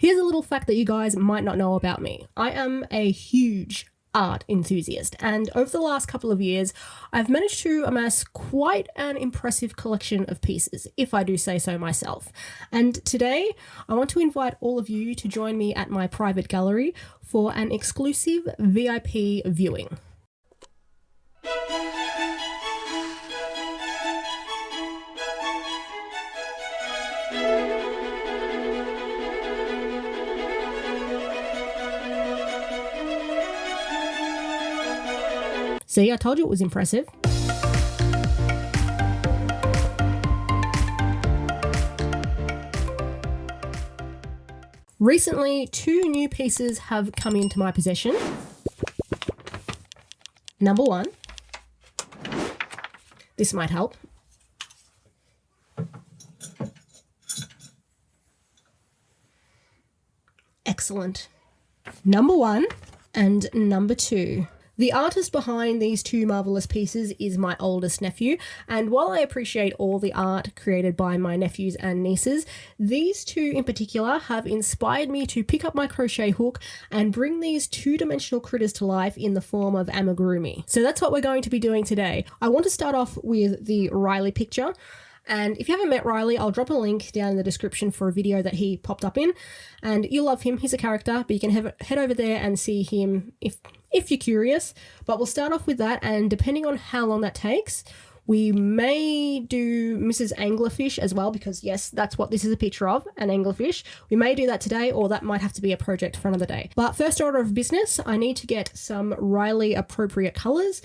Here's a little fact that you guys might not know about me. I am a huge art enthusiast, and over the last couple of years I've managed to amass quite an impressive collection of pieces, if I do say so myself. And today I want to invite all of you to join me at my private gallery for an exclusive VIP viewing. See, I told you it was impressive. Recently, 2 new pieces have come into my possession. Number 1. This might help. Excellent. Number 1 and number 2. The artist behind these 2 marvellous pieces is my oldest nephew, and while I appreciate all the art created by my nephews and nieces, these 2 in particular have inspired me to pick up my crochet hook and bring these 2-dimensional critters to life in the form of amigurumi. So that's what we're going to be doing today. I want to start off with the Riley picture. And if you haven't met Riley, I'll drop a link down in the description for a video that he popped up in. And you'll love him. He's a character, but you can head over there and see him if you're curious. But we'll start off with that, and depending on how long that takes, we may do Mrs. Anglerfish as well, because yes, that's what this is a picture of, an anglerfish. We may do that today, or that might have to be a project for another day. But first order of business, I need to get some Riley appropriate colours.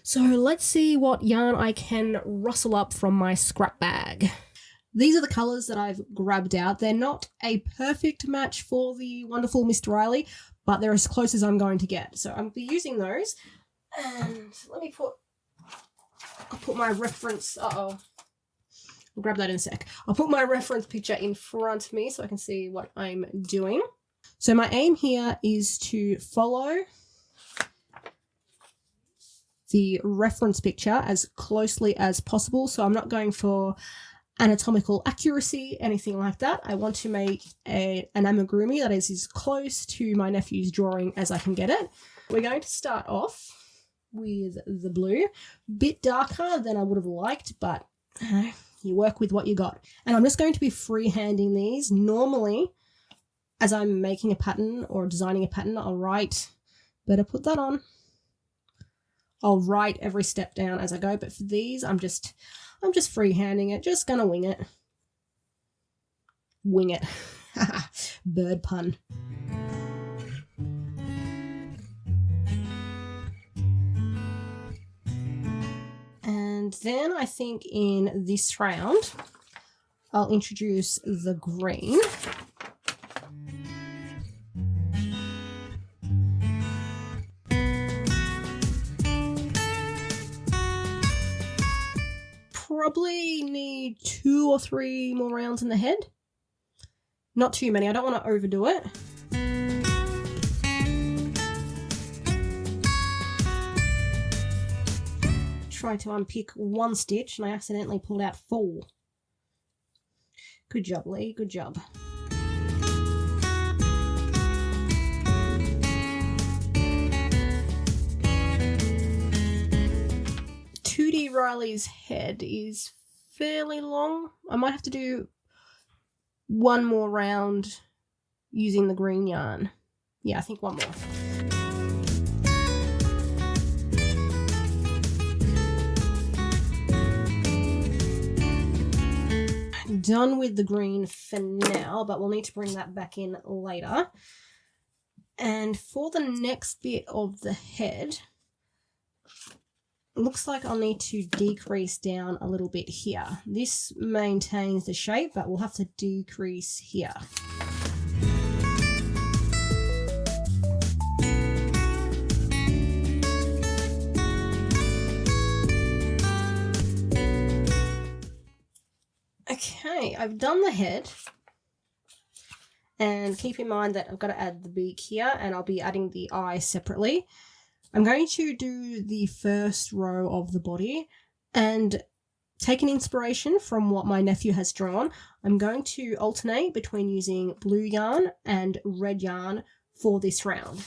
So let's see what yarn I can rustle up from my scrap bag. These are the colours that I've grabbed out. They're not a perfect match for the wonderful Mr. Riley, but they're as close as I'm going to get. So I'll be using those. And I'll put my reference, I'll grab that in a sec. I'll put my reference picture in front of me so I can see what I'm doing. So my aim here is to follow the reference picture as closely as possible. So I'm not going for anatomical accuracy, anything like that. I want to make an amigurumi that is as close to my nephew's drawing as I can get it. We're going to start off with the blue, bit darker than I would have liked, but you work with what you got. And I'm just going to be freehanding these. Normally, as I'm making a pattern or designing a pattern, I'll write, better put that on. I'll write every step down as I go, but for these, I'm just freehanding it, just gonna wing it. Wing it. Bird pun. And then I think in this round, I'll introduce the green. Probably need 2 or 3 more rounds in the head. Not too many, I don't want to overdo it. Try to unpick 1 stitch and I accidentally pulled out 4. Good job, Lee, good job. Riley's head is fairly long. I might have to do 1 more round using the green yarn. Yeah, I think 1 more. Done with the green for now, but we'll need to bring that back in later. And for the next bit of the head, looks like I'll need to decrease down a little bit here. This maintains the shape, but we'll have to decrease here. Okay, I've done the head. And keep in mind that I've got to add the beak here, and I'll be adding the eye separately. I'm going to do the first row of the body, and taken inspiration from what my nephew has drawn. I'm going to alternate between using blue yarn and red yarn for this round.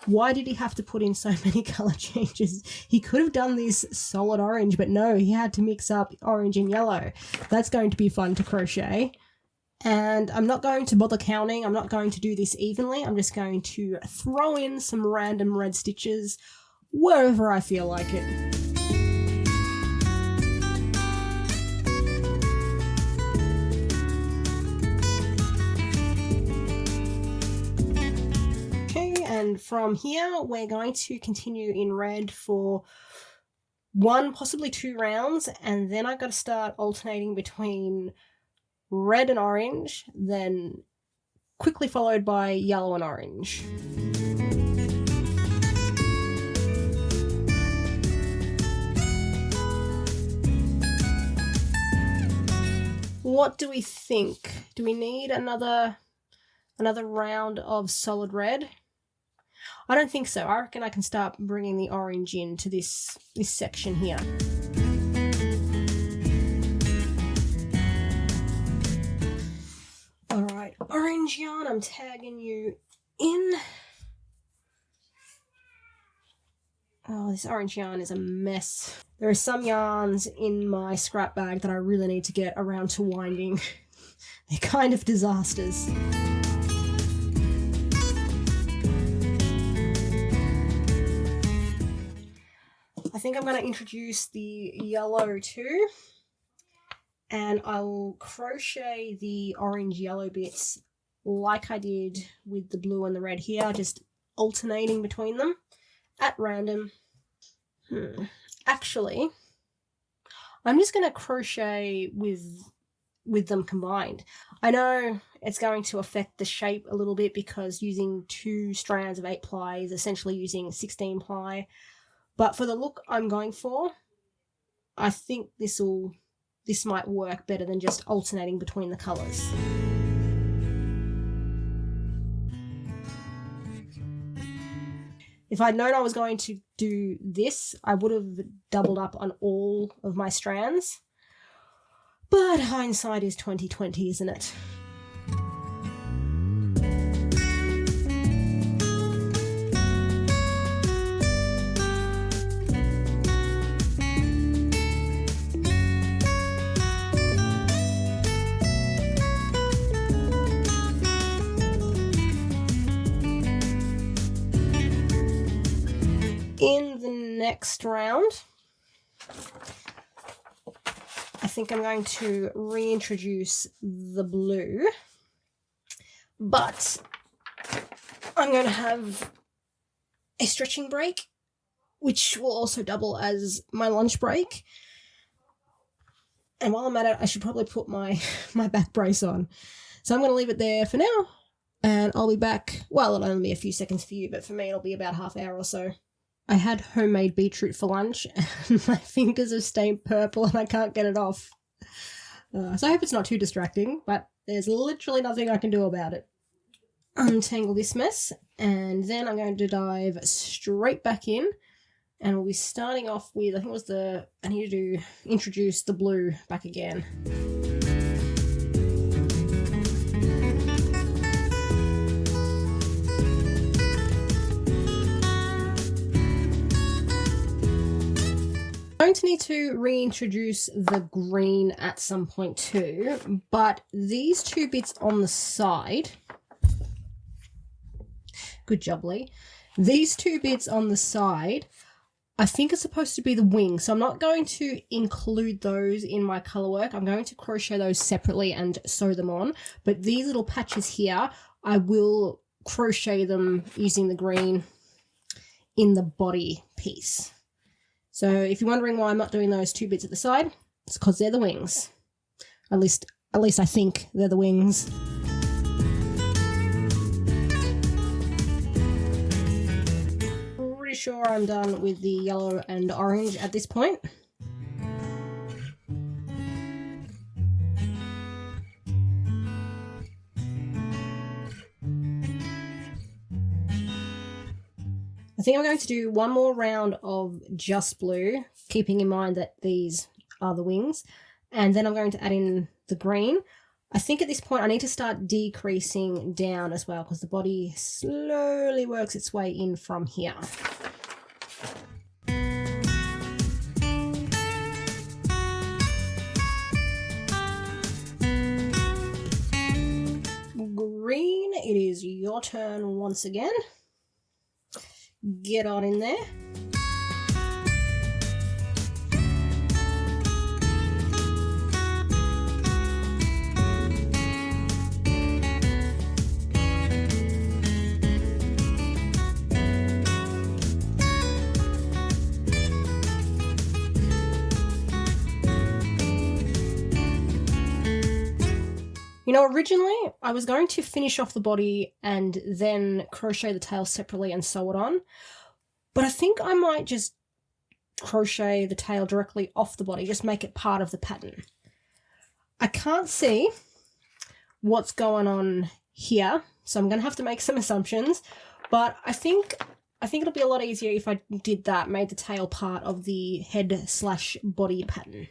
Why did he have to put in so many color changes? He could have done this solid orange, but no, he had to mix up orange and yellow. That's going to be fun to crochet. And I'm not going to bother counting. I'm not going to do this evenly. I'm just going to throw in some random red stitches wherever I feel like it. And from here, we're going to continue in red for 1, possibly 2 rounds, and then I've got to start alternating between red and orange, then quickly followed by yellow and orange. What do we think? Do we need another round of solid red? I don't think so. I reckon I can start bringing the orange into this section here. All right, orange yarn, I'm tagging you in. Oh, this orange yarn is a mess. There are some yarns in my scrap bag that I really need to get around to winding. They're kind of disasters. I think I'm going to introduce the yellow too, and I'll crochet the orange yellow bits like I did with the blue and the red here, just alternating between them at random. Actually, I'm just going to crochet with them combined. I know it's going to affect the shape a little bit because using 2 strands of 8 ply is essentially using 16 ply. But for the look I'm going for, I think this might work better than just alternating between the colours. If I'd known I was going to do this, I would have doubled up on all of my strands. But hindsight is 20/20, isn't it? In the next round, I think I'm going to reintroduce the blue, but I'm going to have a stretching break, which will also double as my lunch break. And while I'm at it, I should probably put my back brace on. So I'm going to leave it there for now, and I'll be back. Well, it'll only be a few seconds for you, but for me it'll be about half hour or so. I had homemade beetroot for lunch and my fingers have stained purple and I can't get it off. So I hope it's not too distracting, but there's literally nothing I can do about it. Untangle this mess, and then I'm going to dive straight back in, and we'll be starting off with, I think it was I need to introduce the blue back again. I'm going to need to reintroduce the green at some point too, but these 2 bits on the side, good job Lee, these 2 bits on the side I think are supposed to be the wings, so I'm not going to include those in my colour work. I'm going to crochet those separately and sew them on, but these little patches here, I will crochet them using the green in the body piece. So if you're wondering why I'm not doing those 2 bits at the side, it's because they're the wings. At least I think they're the wings. Pretty sure I'm done with the yellow and orange at this point. I think I'm going to do one more round of just blue, keeping in mind that these are the wings. And then I'm going to add in the green. I think at this point I need to start decreasing down as well because the body slowly works its way in from here. Green, it is your turn once again. Get on in there. You know, originally I was going to finish off the body and then crochet the tail separately and sew it on, but I think I might just crochet the tail directly off the body, just make it part of the pattern. I can't see what's going on here, so I'm going to have to make some assumptions, but I think it'll be a lot easier if I did that, made the tail part of the head/body pattern.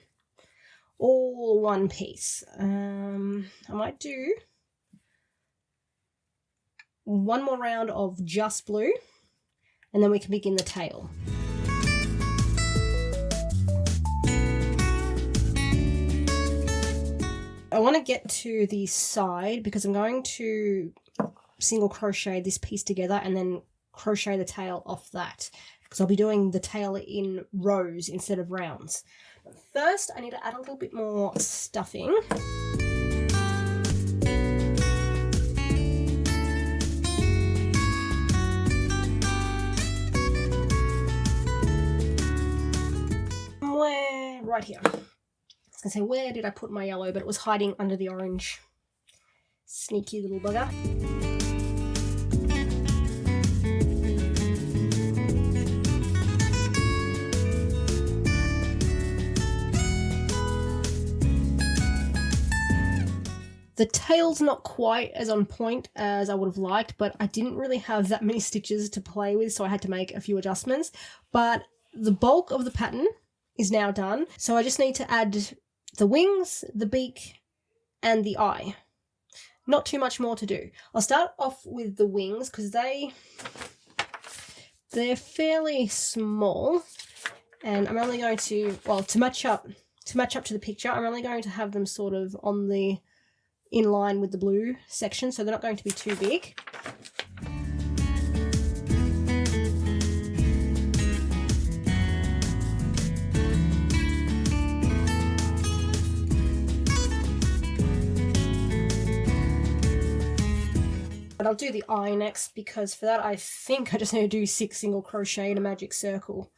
All one piece. I might do one more round of just blue and then we can begin the tail. I want to get to the side because I'm going to single crochet this piece together and then crochet the tail off that because I'll be doing the tail in rows instead of rounds. First, I need to add a little bit more stuffing. Somewhere right here. I was going to say, where did I put my yellow? But it was hiding under the orange. Sneaky little bugger. The tail's not quite as on point as I would have liked, but I didn't really have that many stitches to play with, so I had to make a few adjustments. But the bulk of the pattern is now done, so I just need to add the wings, the beak, and the eye. Not too much more to do. I'll start off with the wings because they're fairly small, and I'm only going to, well, to match up to the picture, I'm only going to have them sort of on the in line with the blue section, so they're not going to be too big. But I'll do the eye next because for that I think I just need to do 6 single crochet in a magic circle.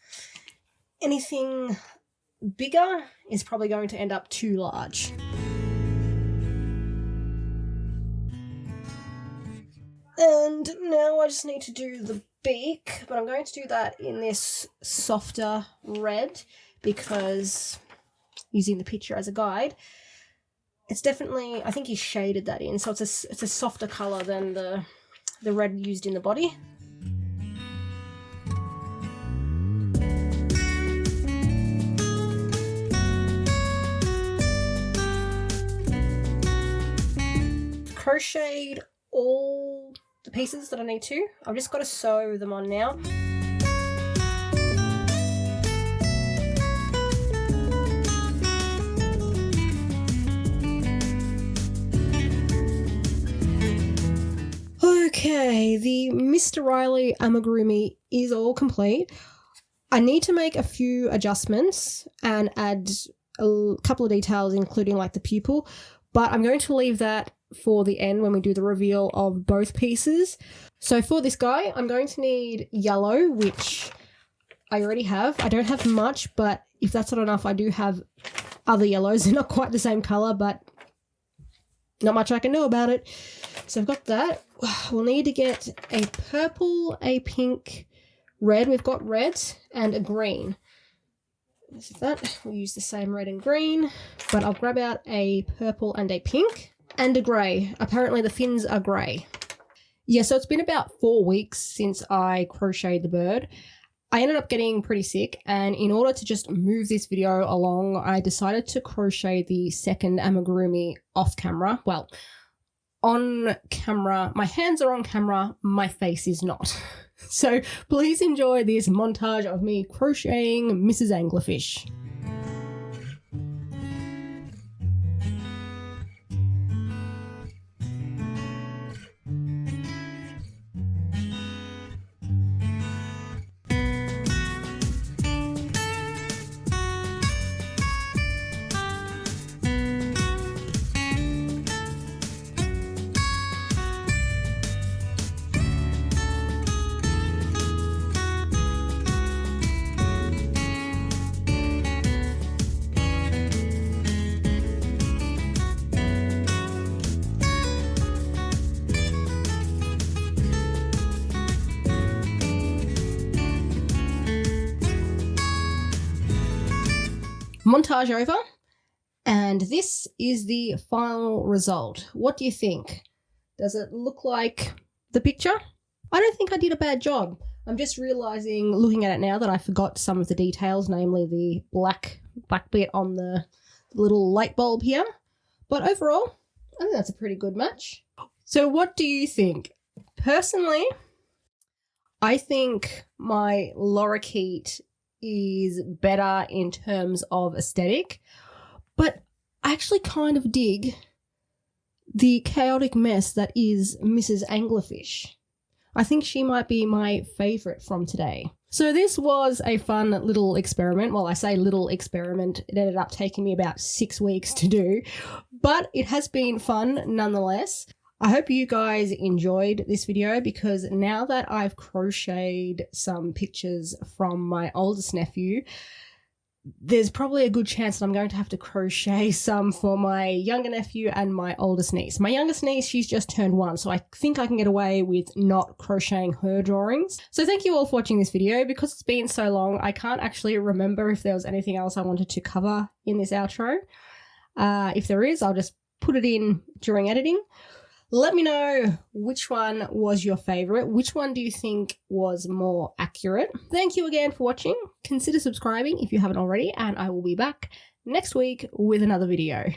Anything bigger is probably going to end up too large. And now I just need to do the beak, but I'm going to do that in this softer red because using the picture as a guide, it's definitely, I think he shaded that in, so it's a softer colour than the red used in the body. Crocheted all the pieces that I need to. I've just got to sew them on now. Okay, the Mr. Riley amigurumi is all complete. I need to make a few adjustments and add a couple of details, including like the pupil, but I'm going to leave that for the end when we do the reveal of both pieces. So for this guy, I'm going to need yellow, which I already have. I don't have much, but if that's not enough, I do have other yellows. They're not quite the same colour, but not much I can do about it. So I've got that. We'll need to get a purple, a pink, red. We've got red and a green. This is that. We'll use the same red and green, but I'll grab out a purple and a pink. And a grey. Apparently the fins are grey. Yeah, so it's been about 4 weeks since I crocheted the bird. I ended up getting pretty sick, and in order to just move this video along, I decided to crochet the second amigurumi off camera. Well, on camera, my hands are on camera, my face is not. So please enjoy this montage of me crocheting Mrs. Anglerfish. Montage over, and this is the final result. What do you think? Does it look like the picture? I don't think I did a bad job. I'm just realizing, looking at it now, that I forgot some of the details, namely the black bit on the little light bulb here. But overall, I think that's a pretty good match. So what do you think? Personally, I think my lorikeet is better in terms of aesthetic, but I actually kind of dig the chaotic mess that is Mrs. Anglerfish. I think she might be my favourite from today. So this was a fun little experiment. Well, I say little experiment. It ended up taking me about 6 weeks to do, but it has been fun nonetheless. I hope you guys enjoyed this video, because now that I've crocheted some pictures from my oldest nephew, there's probably a good chance that I'm going to have to crochet some for my younger nephew and my oldest niece. My youngest niece, she's just turned 1, so I think I can get away with not crocheting her drawings. So thank you all for watching this video. Because it's been so long, I can't actually remember if there was anything else I wanted to cover in this outro. If there is, I'll just put it in during editing. Let me know which one was your favourite. Which one do you think was more accurate? Thank you again for watching. Consider subscribing if you haven't already, and I will be back next week with another video.